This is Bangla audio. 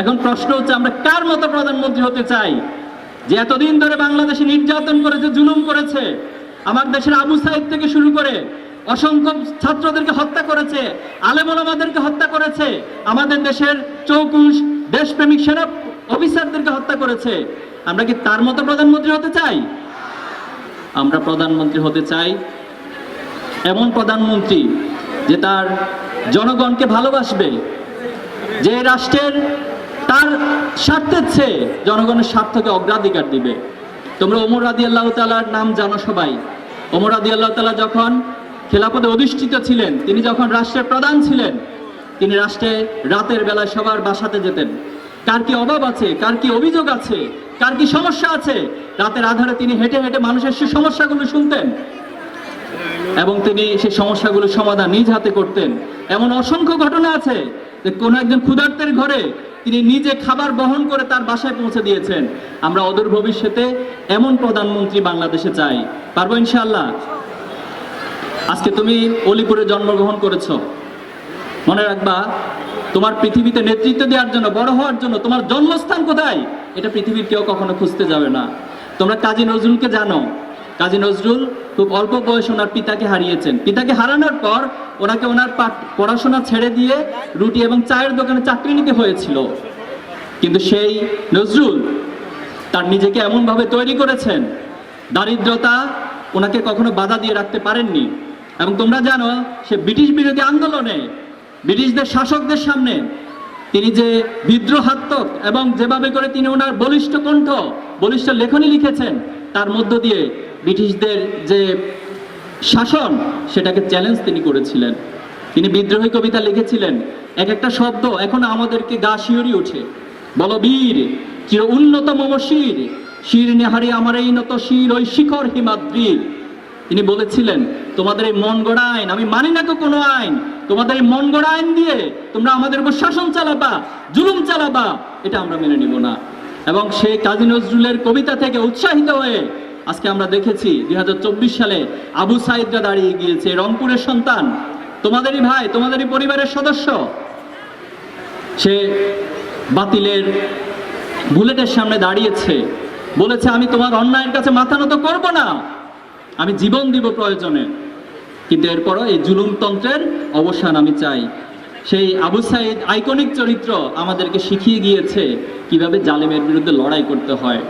এখন প্রশ্ন হচ্ছে আমরা কার মতো প্রধানমন্ত্রী হতে চাই, যে এতদিন ধরে বাংলাদেশে নির্যাতন করেছে, জুলুম করেছে, আমার দেশের আবু সাইদ থেকে শুরু করে অসংখ্য ছাত্রদেরকে হত্যা করেছে, আলেম ওলামাদেরকে হত্যা করেছে, আমাদের দেশের চৌকুশ দেশপ্রেমিক সেনা অফিসারদেরকে হত্যা করেছে। আমরা কি তার মতো প্রধানমন্ত্রী হতে চাই? আমরা প্রধানমন্ত্রী হতে চাই এমন প্রধানমন্ত্রী যে তার জনগণকে ভালোবাসবে, যে রাষ্ট্রের তার স্বার্থের চেয়ে জনগণের স্বার্থকে অগ্রাধিকার দিবে। তোমরা ওমর রাদিয়াল্লাহু তাআলার নাম জানো সবাই। ওমর রাদিয়াল্লাহু তাআলা যখন খেলাফতে অধিষ্ঠিত ছিলেন, তিনি যখন রাষ্ট্রের প্রধান ছিলেন, তিনি রাষ্ট্রে রাতের বেলায় সবার বাসাতে যেতেন। কার কি অভাব আছে, কার কি অভিযোগ আছে, কার কি সমস্যা আছে, রাতের আধারে তিনি হেঁটে হেঁটে মানুষের সেই সমস্যাগুলো শুনতেন এবং তিনি সেই সমস্যাগুলো সমাধান নিজ হাতে করতেন। এমন অসংখ্য ঘটনা আছে যে কোনো একজন ক্ষুধার্তের ঘরে তিনি নিজে খাবার বহন করে তার বাসায় পৌঁছে দিয়েছেন। আমরা অদূর ভবিষ্যতে এমন প্রধানমন্ত্রী বাংলাদেশে চাই। পারবো ইনশাআল্লাহ? আজকে তুমি অলিপুরে জন্মগ্রহণ করেছো, মনে রাখবা তোমার পৃথিবীতে নেতৃত্ব দেওয়ার জন্য, বড় হওয়ার জন্য তোমার জন্মস্থান কোথায় এটা পৃথিবীর কেউ কখনো খুঁজতে যাবে না। তোমরা কাজী নজরুলকে জানো। কাজী নজরুল খুব অল্প বয়সে ওনার পিতাকে হারিয়েছেন। পিতাকে হারানোর পর ওনাকে ওনার পড়াশোনা ছেড়ে দিয়ে রুটি এবং চায়ের দোকানে চাকরি নিতে হয়েছিল। কিন্তু সেই নজরুল তার নিজেকে এমনভাবে তৈরি করেছেন, দারিদ্রতা ওনাকে কখনো বাধা দিয়ে রাখতে পারেননি। এবং তোমরা জানো সে ব্রিটিশ বিরোধী আন্দোলনে ব্রিটিশদের শাসকদের সামনে তিনি যে বিদ্রোহাত্মক এবং যেভাবে করে তিনি ওনার বলিষ্ঠ কণ্ঠ, বলিষ্ঠ লেখনী লিখেছেন, তার মধ্য দিয়ে ব্রিটিশদের যে শাসন সেটাকে চ্যালেঞ্জ তিনি করেছিলেন। তিনি বিদ্রোহী কবিতা লিখেছিলেন, এক একটা শব্দ এখনো আমাদেরকে গা শিহরি ওঠে। বলবীর চির উন্নত মম শির, শির নেহারি আমার এই নত শির ওই শিখর হিমাদ্রির। তিনি বলেছিলেন তোমাদের এই মন গড়া আইন, আমি মানি না তো কোনো আইন, তোমাদের এই মন গড়া আইন দিয়ে তোমরা আমাদের উপর শাসন চালাবা, জুলুম চালাবা, এটা আমরা মেনে নিব না। এবং সেই কাজী নজরুলের কবিতা থেকে উৎসাহিত হয়ে আজকে আমরা দেখেছি 2024 সালে আবু সাইদরা দাঁড়িয়ে গিয়েছে, রংপুরের সন্তান, তোমাদেরই ভাই, তোমাদেরই পরিবারের সদস্য। সে বাতিলের বুলেটের সামনে দাঁড়িয়েছে, বলেছে আমি তোমার অন্যায়ের কাছে মাথা নত করব না, আমি জীবন দিব প্রয়োজনে, কিন্তু এরপরও এই জুলুমতন্ত্রের অবসান আমি চাই। সেই আবু সাইদ আইকনিক চরিত্র আমাদেরকে শিখিয়ে গিয়েছে কিভাবে জালেমের বিরুদ্ধে লড়াই করতে হয়।